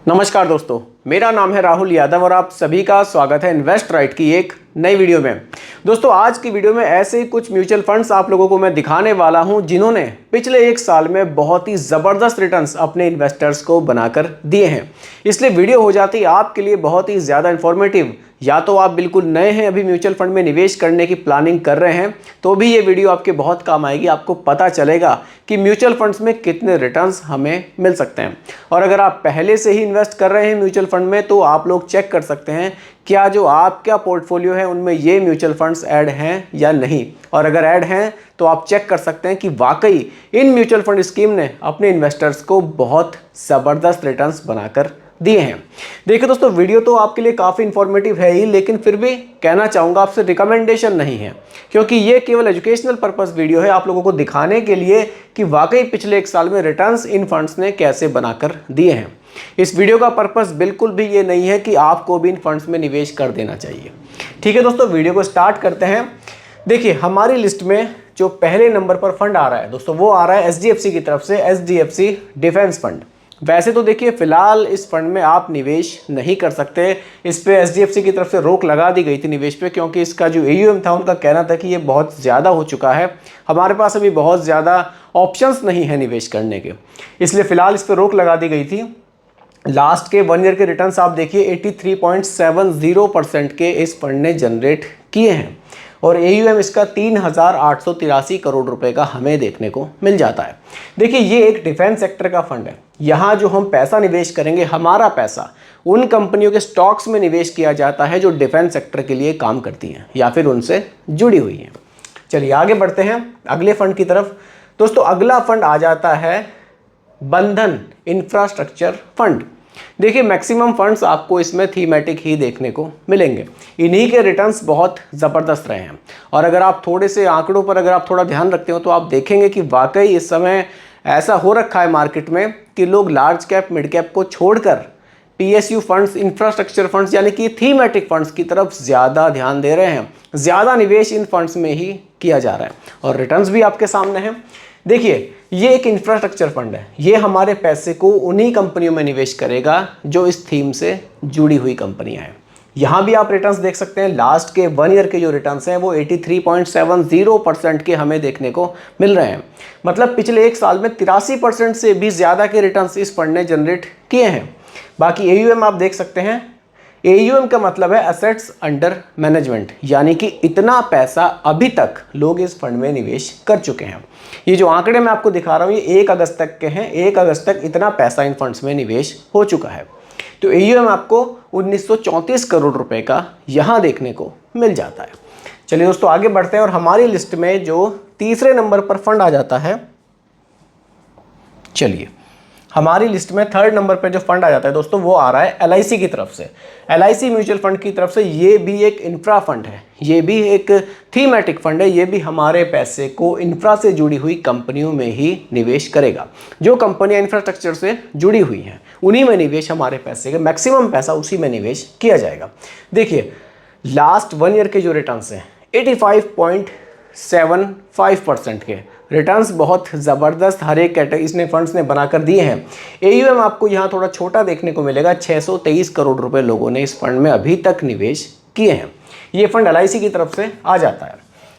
नमस्कार दोस्तों, मेरा नाम है राहुल यादव और आप सभी का स्वागत है इन्वेस्ट राइट की एक नई वीडियो में। दोस्तों, आज की वीडियो में ऐसे ही कुछ म्यूचुअल फंड्स आप लोगों को मैं दिखाने वाला हूं जिन्होंने पिछले एक साल में बहुत ही ज़बरदस्त रिटर्न्स अपने इन्वेस्टर्स को बनाकर दिए हैं। इसलिए वीडियो हो जाती है आपके लिए बहुत ही ज़्यादा इन्फॉर्मेटिव। या तो आप बिल्कुल नए हैं, अभी म्यूचुअल फंड में निवेश करने की प्लानिंग कर रहे हैं, तो भी ये वीडियो आपके बहुत काम आएगी। आपको पता चलेगा कि म्यूचुअल फंड्स में कितने रिटर्न्स हमें मिल सकते हैं। और अगर आप पहले से ही इन्वेस्ट कर रहे हैं म्यूचुअल फंड में, तो आप लोग चेक कर सकते हैं क्या जो आपका पोर्टफोलियो है उनमें ये म्यूचुअल फंड्स ऐड हैं या नहीं। और अगर ऐड हैं तो आप चेक कर सकते हैं कि वाकई इन म्यूचुअल फंड स्कीम ने अपने इन्वेस्टर्स को बहुत ज़बरदस्त रिटर्न्स बनाकर दिए हैं। देखिए दोस्तों, वीडियो तो आपके लिए काफ़ी इंफॉर्मेटिव है ही, लेकिन फिर भी कहना चाहूँगा आपसे रिकमेंडेशन नहीं है, क्योंकि ये केवल एजुकेशनल पर्पस वीडियो है आप लोगों को दिखाने के लिए कि वाकई पिछले एक साल में रिटर्न्स इन फंड्स ने कैसे बनाकर दिए हैं। इस वीडियो का पर्पस बिल्कुल भी ये नहीं है कि आपको भी इन फंड्स में निवेश कर देना चाहिए। ठीक है दोस्तों, वीडियो को स्टार्ट करते हैं। देखिए, हमारी लिस्ट में जो पहले नंबर पर फंड आ रहा है दोस्तों, वो आ रहा है HDFC की तरफ से, HDFC डिफेंस फंड। वैसे तो देखिए, फिलहाल इस फंड में आप निवेश नहीं कर सकते। इस पे HDFC की तरफ से रोक लगा दी गई थी निवेश पे, क्योंकि इसका जो AUM था उनका कहना था कि ये बहुत ज़्यादा हो चुका है, हमारे पास अभी बहुत ज़्यादा ऑप्शंस नहीं है निवेश करने के, इसलिए फ़िलहाल इस पर रोक लगा दी गई थी। लास्ट के 1 ईयर के रिटर्न्स आप देखिए 83.70% के इस फंड ने जनरेट किए हैं और AUM इसका 3,883 करोड़ रुपए का हमें देखने को मिल जाता है। देखिए, ये एक डिफेंस सेक्टर का फंड है। यहाँ जो हम पैसा निवेश करेंगे, हमारा पैसा उन कंपनियों के स्टॉक्स में निवेश किया जाता है जो डिफेंस सेक्टर के लिए काम करती हैं या फिर उनसे जुड़ी हुई हैं। चलिए आगे बढ़ते हैं अगले फंड की तरफ। दोस्तों, अगला फंड आ जाता है बंधन इंफ्रास्ट्रक्चर फंड। देखिए, मैक्सिमम फंड्स आपको इसमें थीमेटिक ही देखने को मिलेंगे। इन्हीं के रिटर्न्स बहुत ज़बरदस्त रहे हैं और अगर आप थोड़े से आंकड़ों पर अगर आप थोड़ा ध्यान रखते हो तो आप देखेंगे कि वाकई इस समय ऐसा हो रखा है मार्केट में कि लोग लार्ज कैप मिड कैप को छोड़कर PSU फंड्स, इंफ्रास्ट्रक्चर फंड्स यानी कि थीमेटिक फंड्स की तरफ ज़्यादा ध्यान दे रहे हैं। ज़्यादा निवेश इन फंड्स में ही किया जा रहा है और रिटर्न्स भी आपके सामने हैं। देखिए, ये एक इंफ्रास्ट्रक्चर फंड है। ये हमारे पैसे को उन्हीं कंपनियों में निवेश करेगा जो इस थीम से जुड़ी हुई कंपनियां हैं। यहाँ भी आप रिटर्न्स देख सकते हैं। लास्ट के 1 ईयर के जो रिटर्न्स हैं वो 83.70% के हमें देखने को मिल रहे हैं। मतलब पिछले एक साल में 83% से भी ज़्यादा के रिटर्न्स इस फंड ने जनरेट किए हैं। बाकी AUM आप देख सकते हैं। AUM का मतलब है एसेट्स अंडर मैनेजमेंट, यानी कि इतना पैसा अभी तक लोग इस फंड में निवेश कर चुके हैं। ये जो आंकड़े मैं आपको दिखा रहा हूँ ये 1 अगस्त तक के हैं। 1 अगस्त तक इतना पैसा इन फंड्स में निवेश हो चुका है। तो AUM आपको 1934 करोड़ रुपए का यहाँ देखने को मिल जाता है। चलिए दोस्तों, आगे बढ़ते हैं और हमारी लिस्ट में जो तीसरे नंबर पर फंड आ जाता है, चलिए हमारी लिस्ट में 3rd नंबर पर जो फंड आ जाता है दोस्तों, वो आ रहा है LIC की तरफ से। LIC म्यूचुअल फंड की तरफ से। ये भी एक इंफ्रा फंड है, ये भी एक थीमेटिक फंड है। ये भी हमारे पैसे को इंफ्रा से जुड़ी हुई कंपनियों में ही निवेश करेगा। जो कंपनियां इंफ्रास्ट्रक्चर से जुड़ी हुई हैं उन्हीं में निवेश, हमारे पैसे का मैक्सिमम पैसा उसी में निवेश किया जाएगा। देखिए, लास्ट 1 ईयर के जो रिटर्न्स हैं 85.75% के रिटर्न्स बहुत ज़बरदस्त हर एक कैटेगरी इसने फंड्स ने बनाकर दिए हैं। AUM आपको यहाँ थोड़ा छोटा देखने को मिलेगा। 623 करोड़ रुपए लोगों ने इस फंड में अभी तक निवेश किए हैं। ये फंड LIC की तरफ से आ जाता है।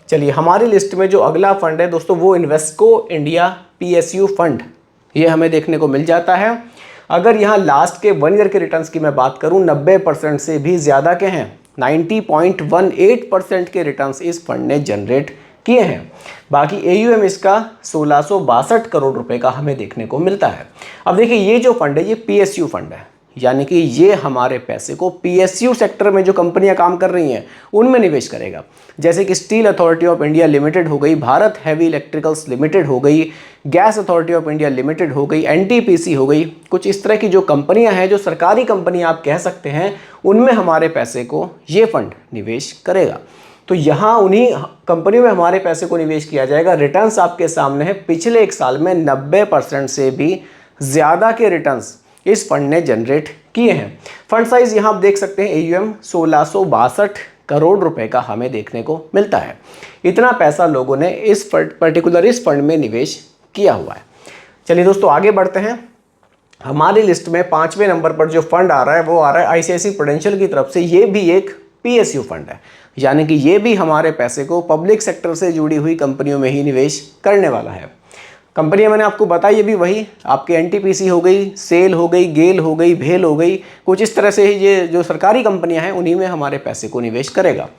चलिए, हमारी लिस्ट में जो अगला फंड है दोस्तों, वो इन्वेस्को इंडिया PSU फंड, ये हमें देखने को मिल जाता है। अगर यहाँ लास्ट के 1 ईयर के रिटर्न्स की मैं बात करूँ, 90% से भी ज़्यादा के हैं। 90.18% के रिटर्न्स इस फंड ने जनरेट किए हैं। बाकी AUM इसका 1662 करोड़ रुपए का हमें देखने को मिलता है। अब देखिए, ये जो फंड है ये PSU फंड है, यानी कि ये हमारे पैसे को PSU सेक्टर में जो कंपनियां काम कर रही हैं उनमें निवेश करेगा। जैसे कि steel authority of India limited हो गई, भारत हैवी इलेक्ट्रिकल्स लिमिटेड हो गई, gas authority of India limited हो गई, NTPC हो गई। कुछ इस तरह की जो कंपनियां हैं, जो सरकारी कंपनियां आप कह सकते हैं, उनमें हमारे पैसे को ये फंड निवेश करेगा। तो यहाँ उन्हीं कंपनियों में हमारे पैसे को निवेश किया जाएगा। रिटर्न्स आपके सामने है। पिछले एक साल में 90% से भी ज़्यादा के रिटर्न्स इस फंड ने जनरेट किए हैं। फंड साइज यहाँ आप देख सकते हैं, AUM 1662 करोड़ रुपए का हमें देखने को मिलता है। इतना पैसा लोगों ने इस पर्टिकुलर इस फंड में निवेश किया हुआ है। चलिए दोस्तों, आगे बढ़ते हैं। हमारी लिस्ट में 5वें नंबर पर जो फंड आ रहा है वो आ रहा है आईसीआईसीआई प्रूडेंशियल की तरफ से। ये भी एक पीएसयू फंड है, यानी कि ये भी हमारे पैसे को पब्लिक सेक्टर से जुड़ी हुई कंपनियों में ही निवेश करने वाला है। कंपनियां मैंने आपको बताई, ये भी वही आपके एनटीपीसी हो गई, सेल हो गई, गेल हो गई, भेल हो गई, कुछ इस तरह से ही ये जो सरकारी कंपनियां हैं उन्हीं में हमारे पैसे को निवेश करेगा।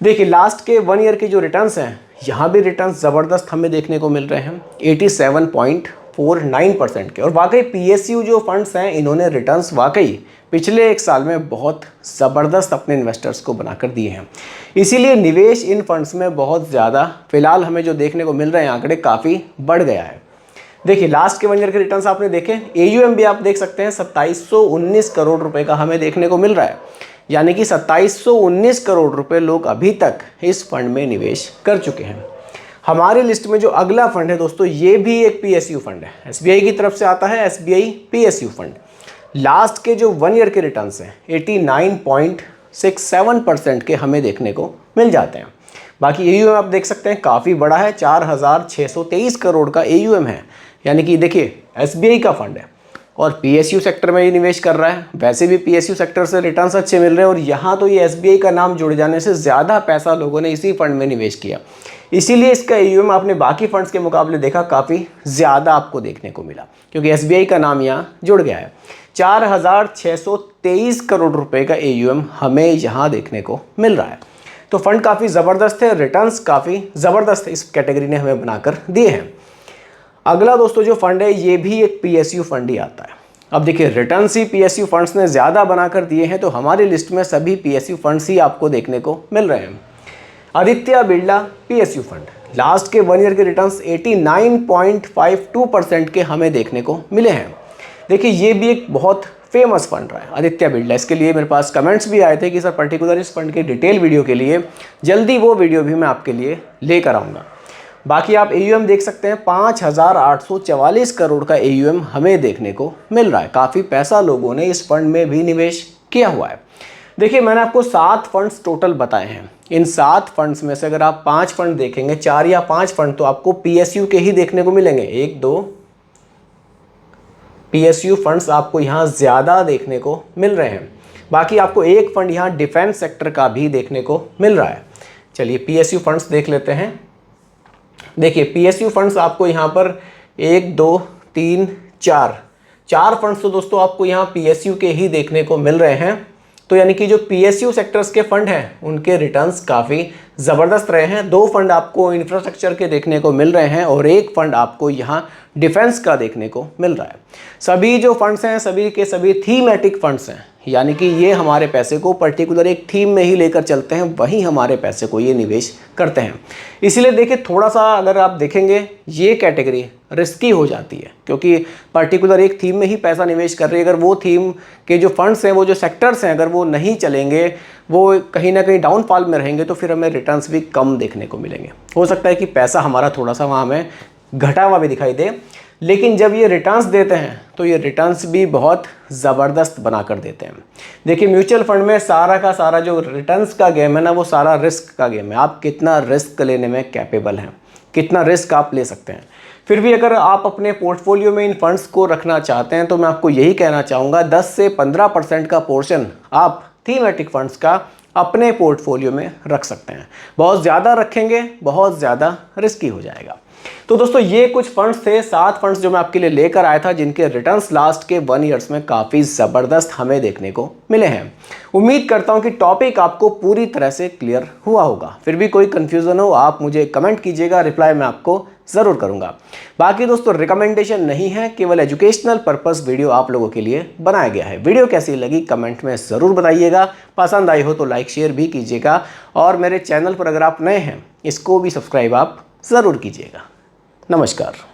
देखिए लास्ट के 1 ईयर के जो रिटर्न्स हैं, यहाँ भी रिटर्न्स ज़बरदस्त हमें देखने को मिल रहे हैं 87.49% के। और वाकई पीएसयू जो फंड्स हैं इन्होंने रिटर्न्स वाकई पिछले 1 साल में बहुत ज़बरदस्त अपने इन्वेस्टर्स को बनाकर दिए हैं। इसीलिए निवेश इन फंड्स में बहुत ज़्यादा फिलहाल हमें जो देखने को मिल रहे हैं आंकड़े काफ़ी बढ़ गया है। देखिए लास्ट के 1 ईयर के रिटर्न्स आपने देखे, एयूएम भी आप देख सकते हैं 2719 करोड़ रुपए का हमें देखने को मिल रहा है, यानी कि 2719 करोड़ रुपए लोग अभी तक इस फंड में निवेश कर चुके हैं। हमारी लिस्ट में जो अगला फंड है दोस्तों, ये भी एक पीएसयू फंड है, एसबीआई की तरफ से आता है, एसबीआई पीएसयू फंड। लास्ट के जो 1 ईयर के रिटर्न्स हैं 89.67% के हमें देखने को मिल जाते हैं। बाकी एयूएम आप देख सकते हैं काफ़ी बड़ा है, 4623 करोड़ का एयूएम है, यानी कि देखिए एसबीआई का फंड है और पीएसयू सेक्टर में ही निवेश कर रहा है। वैसे भी पीएसयू सेक्टर से रिटर्न्स अच्छे मिल रहे हैं और यहाँ तो ये एसबीआई का नाम जुड़ जाने से ज़्यादा पैसा लोगों ने इसी फंड में निवेश किया, इसीलिए इसका एयूएम आपने बाकी फंड्स के मुकाबले देखा काफ़ी ज़्यादा आपको देखने को मिला, क्योंकि एसबीआई का नाम यहाँ जुड़ गया है। 4623 करोड़ रुपए का एयूएम हमें यहाँ देखने को मिल रहा है। तो फंड काफ़ी ज़बरदस्त है, रिटर्न्स काफ़ी ज़बरदस्त इस कैटेगरी ने हमें बनाकर दिए हैं। अगला दोस्तों जो फंड है ये भी एक पीएसयू फंड ही आता है। अब देखिए रिटर्न्स ही पीएसयू फंड्स ने ज़्यादा बनाकर दिए हैं, तो हमारी लिस्ट में सभी पीएसयू फंड्स ही आपको देखने को मिल रहे हैं। Aditya Birla PSU fund, last के 1 ईयर के रिटर्न्स 89.52% के हमें देखने को मिले हैं। देखिए ये भी एक बहुत फेमस फंड रहा है आदित्य बिरला। इसके लिए मेरे पास कमेंट्स भी आए थे कि सर पर्टिकुलर इस फंड के डिटेल वीडियो के लिए जल्दी वो वीडियो भी मैं आपके लिए लेकर आऊँगा। बाकी आप एयूएम देख सकते हैं 5844 करोड़ का एयूएम हमें देखने को मिल रहा है। काफ़ी पैसा लोगों ने इस फंड में भी निवेश किया हुआ है। देखिए मैंने आपको 7 फंड्स टोटल बताए हैं। इन 7 फंड्स में से अगर आप 5 फंड देखेंगे, 4 या 5 फंड तो आपको पीएसयू के ही देखने को मिलेंगे। 1-2 पीएसयू फंड्स आपको यहाँ ज़्यादा देखने को मिल रहे हैं। बाकी आपको एक फंड यहाँ डिफेंस सेक्टर का भी देखने को मिल रहा है। चलिए पीएसयू फंड्स देख लेते हैं। देखिए पीएसयू फंड्स आपको यहाँ पर 1, 2, 3, 4 फंड्स तो दोस्तों आपको यहाँ पीएसयू के ही देखने को मिल रहे हैं। तो यानी कि जो पीएसयू सेक्टर्स के फंड हैं उनके रिटर्न्स काफ़ी ज़बरदस्त रहे हैं। 2 फंड आपको इंफ्रास्ट्रक्चर के देखने को मिल रहे हैं और 1 फंड आपको यहाँ डिफेंस का देखने को मिल रहा है। सभी जो फंड्स हैं सभी के सभी थीमेटिक फंड्स हैं, यानी कि ये हमारे पैसे को पर्टिकुलर एक थीम में ही लेकर चलते हैं, वहीं हमारे पैसे को ये निवेश करते हैं। इसीलिए देखिए थोड़ा सा अगर आप देखेंगे ये कैटेगरी रिस्की हो जाती है, क्योंकि पर्टिकुलर एक थीम में ही पैसा निवेश कर रही है। अगर वो थीम के जो फंड्स हैं, वो जो सेक्टर्स हैं, अगर वो नहीं चलेंगे, वो कहीं ना कहीं डाउनफॉल में रहेंगे, तो फिर हमें रिटर्न्स भी कम देखने को मिलेंगे। हो सकता है कि पैसा हमारा थोड़ा सा वहाँ हमें घटा हुआ भी दिखाई दे, लेकिन जब ये रिटर्न्स देते हैं तो ये रिटर्न्स भी बहुत ज़बरदस्त बना कर देते हैं। देखिए म्यूचुअल फंड में सारा का सारा जो रिटर्न्स का गेम है ना, वो सारा रिस्क का गेम है। आप कितना रिस्क लेने में कैपेबल हैं, कितना रिस्क आप ले सकते हैं। फिर भी अगर आप अपने पोर्टफोलियो में इन फंड्स को रखना चाहते हैं तो मैं आपको यही कहना चाहूँगा 10 से 15% का पोर्शन आप थीमेटिक फंड्स का अपने पोर्टफोलियो में रख सकते हैं। बहुत ज़्यादा रखेंगे बहुत ज़्यादा रिस्की हो जाएगा। तो दोस्तों ये कुछ फंड्स थे, 7 फंड्स जो मैं आपके लिए लेकर आया था, जिनके रिटर्न्स लास्ट के 1 ईयर्स में काफ़ी ज़बरदस्त हमें देखने को मिले हैं। उम्मीद करता हूं कि टॉपिक आपको पूरी तरह से क्लियर हुआ होगा। फिर भी कोई कन्फ्यूज़न हो आप मुझे कमेंट कीजिएगा, रिप्लाई मैं आपको ज़रूर करूंगा। बाकी दोस्तों रिकमेंडेशन नहीं है, केवल एजुकेशनल पर्पस वीडियो आप लोगों के लिए बनाया गया है। वीडियो कैसी लगी कमेंट में ज़रूर बताइएगा, पसंद आई हो तो लाइक शेयर भी कीजिएगा, और मेरे चैनल पर अगर आप नए हैं इसको भी सब्सक्राइब आप ज़रूर कीजिएगा। नमस्कार।